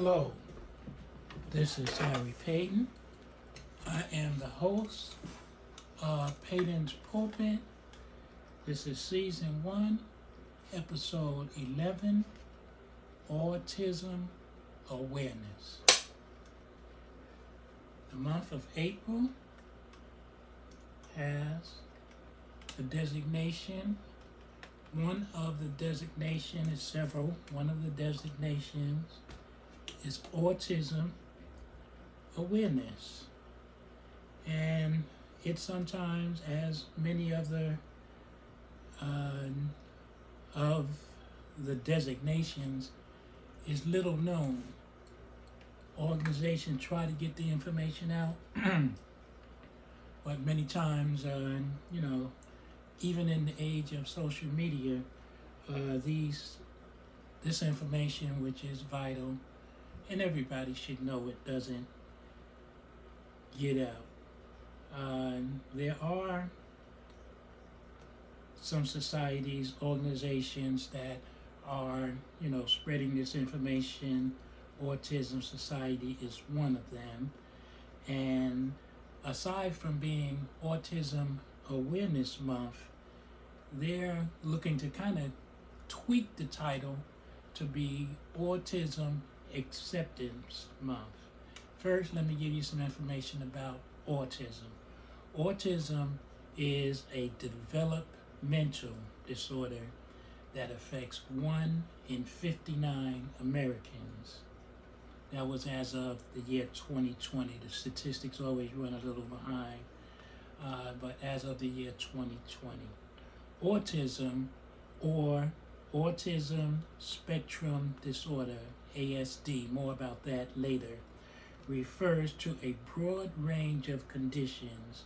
Hello, this is Harry Paden. I am the host of Paden's Pulpit. This is Season 1, Episode 11, Autism Awareness. The month of April has the designation. One of the designations is several. One of the designations is Autism Awareness. And it sometimes, as many other of the designations, is little known. Organizations try to get the information out, but many times, even in the age of social media, this information, which is vital, and everybody should know it, doesn't get out. There are some societies, organizations that are, spreading this information. Autism Society is one of them. And aside from being Autism Awareness Month, they're looking to kind of tweak the title to be Autism Acceptance Month. First, let me give you some information about autism. Autism is a developmental disorder that affects 1 in 59 Americans. That was as of the year 2020. The statistics always run a little behind, but as of the year 2020. Autism, or Autism Spectrum Disorder, ASD, more about that later, refers to a broad range of conditions,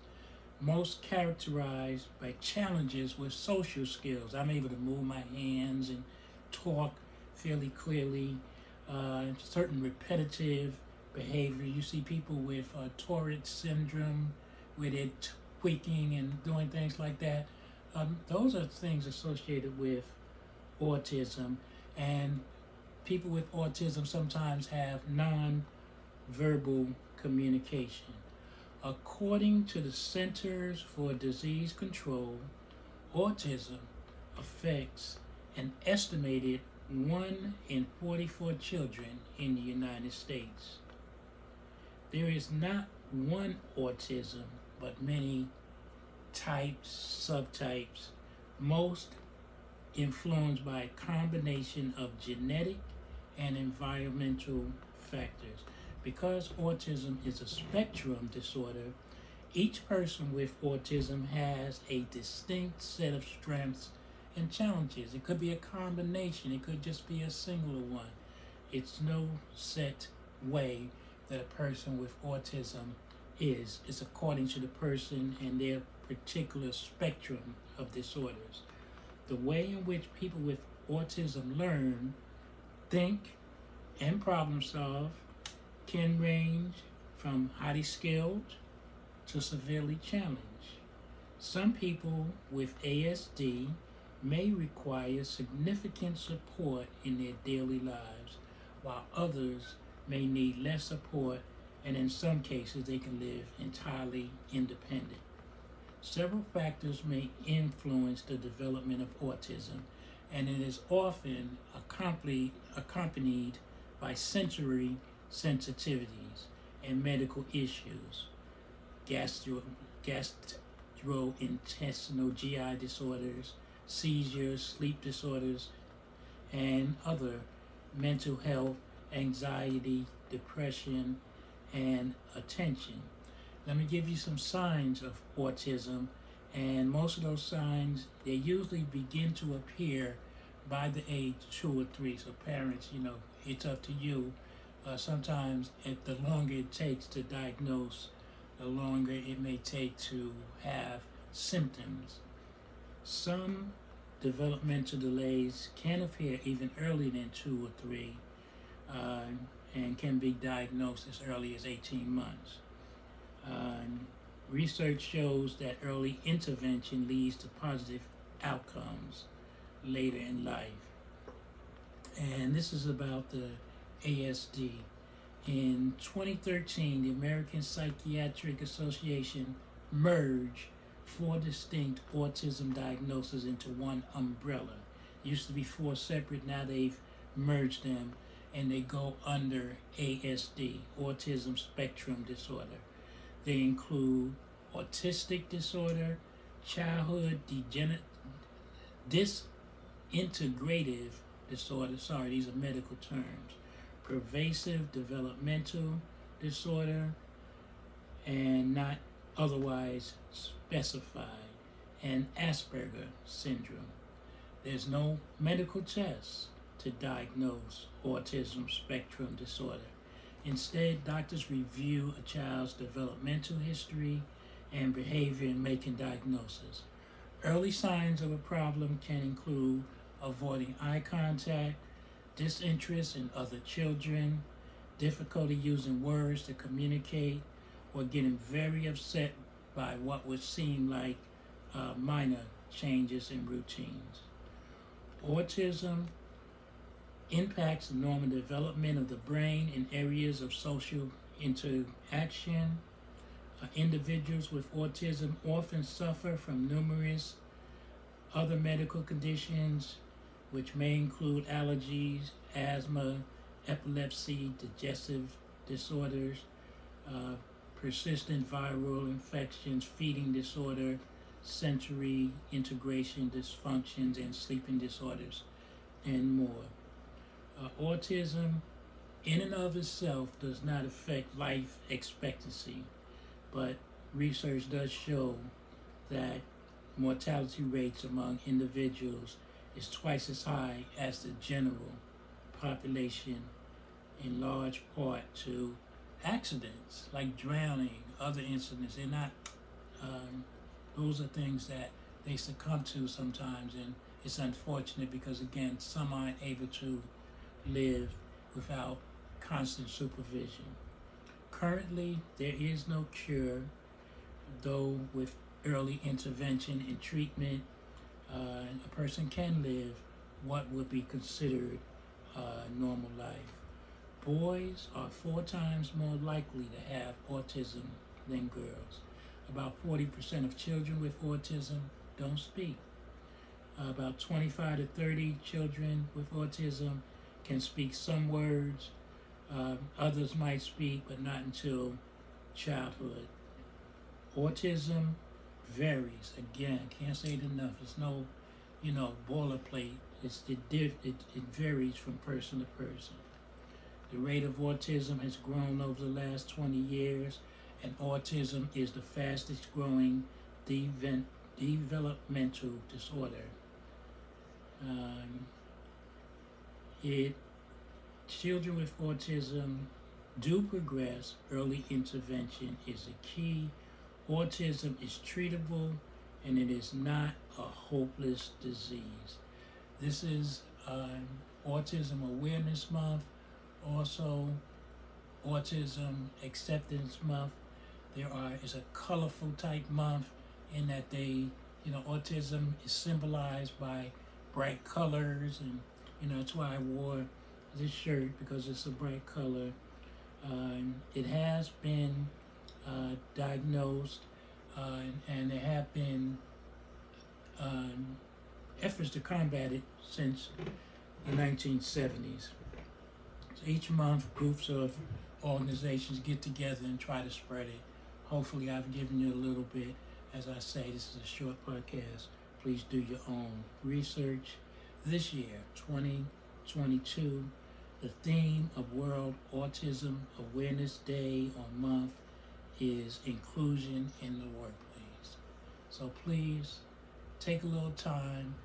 most characterized by challenges with social skills. I'm able to move my hands and talk fairly clearly. Certain repetitive behavior. You see people with Tourette syndrome, where they're tweaking and doing things like that. Those are things associated with autism, and people with autism sometimes have non-verbal communication. According to the Centers for Disease Control, autism affects an estimated 1 in 44 children in the United States. There is not one autism, but many types, subtypes, most influenced by a combination of genetic and environmental factors. Because autism is a spectrum disorder, each person with autism has a distinct set of strengths and challenges. It could be a combination, it could just be a singular one. It's no set way that a person with autism is. It's according to the person and their particular spectrum of disorders. The way in which people with autism learn, think, and problem solve can range from highly skilled to severely challenged. Some people with ASD may require significant support in their daily lives, while others may need less support, and in some cases they can live entirely independent. Several factors may influence the development of autism, and it is often accompanied by sensory sensitivities and medical issues, gastrointestinal GI disorders, seizures, sleep disorders, and other mental health, anxiety, depression, and attention. Let me give you some signs of autism, and most of those signs, they usually begin to appear by the age 2 or 3. So parents, it's up to you. Sometimes the longer it takes to diagnose, the longer it may take to have symptoms. Some developmental delays can appear even earlier than 2 or 3, and can be diagnosed as early as 18 months. Research shows that early intervention leads to positive outcomes later in life. And this is about the ASD. In 2013, the American Psychiatric Association merged 4 distinct autism diagnoses into one umbrella. Used to be 4 separate, now they've merged them, and they go under ASD, Autism Spectrum Disorder. They include autistic disorder, childhood disintegrative disorder, sorry, these are medical terms, pervasive developmental disorder, and not otherwise specified, and Asperger syndrome. There's no medical test to diagnose autism spectrum disorder. Instead, doctors review a child's developmental history and behavior in making diagnosis. Early signs of a problem can include avoiding eye contact, disinterest in other children, difficulty using words to communicate, or getting very upset by what would seem like minor changes in routines. Autism impacts the normal development of the brain in areas of social interaction. Individuals with autism often suffer from numerous other medical conditions, which may include allergies, asthma, epilepsy, digestive disorders, persistent viral infections, feeding disorder, sensory integration dysfunctions, and sleeping disorders, and more. Autism in and of itself does not affect life expectancy, but research does show that mortality rates among individuals is twice as high as the general population, in large part to accidents like drowning, other incidents. They're not, those are things that they succumb to sometimes, and it's unfortunate because, again, some aren't able to live without constant supervision. Currently, there is no cure, though with early intervention and treatment, a person can live what would be considered normal life. Boys are 4 times more likely to have autism than girls. About 40% of children with autism don't speak. About 25 to 30 children with autism can speak some words. Others might speak, but not until childhood. Autism varies. Again, can't say it enough. It's no, boilerplate. It varies from person to person. The rate of autism has grown over the last 20 years, and autism is the fastest growing developmental disorder. Children with autism do progress. Early intervention is the key. Autism is treatable, and it is not a hopeless disease. This is Autism Awareness Month, also Autism Acceptance Month. It's a colorful type month in that autism is symbolized by bright colors, and that's why I wore this shirt, because it's a bright color. It has been diagnosed, and there have been efforts to combat it since the 1970s. So each month, groups of organizations get together and try to spread it. Hopefully, I've given you a little bit. As I say, this is a short podcast. Please do your own research. This year, 2022, the theme of World Autism Awareness Day or Month is inclusion in the workplace. So please take a little time.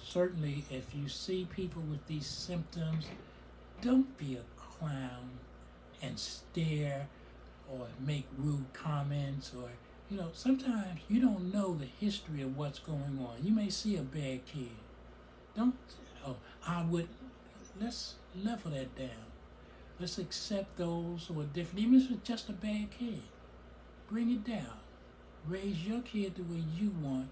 Certainly, if you see people with these symptoms, don't be a clown and stare or make rude comments, or sometimes you don't know the history of what's going on. You may see a bad kid. Let's level that down. Let's accept those who are different, even if it's just a bad kid. Bring it down. Raise your kid the way you want.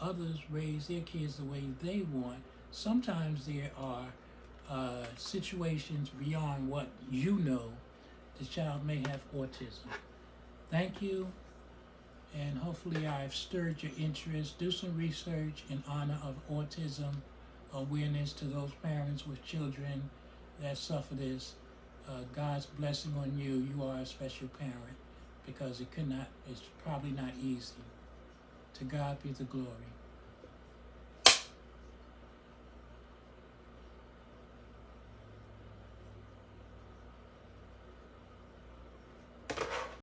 Others raise their kids the way they want. Sometimes there are situations beyond what you know, the child may have autism. Thank you, and hopefully I've stirred your interest. Do some research in honor of autism awareness to those parents with children that suffer this. God's blessing on you. You are a special parent, because it's probably not easy. To God be the glory.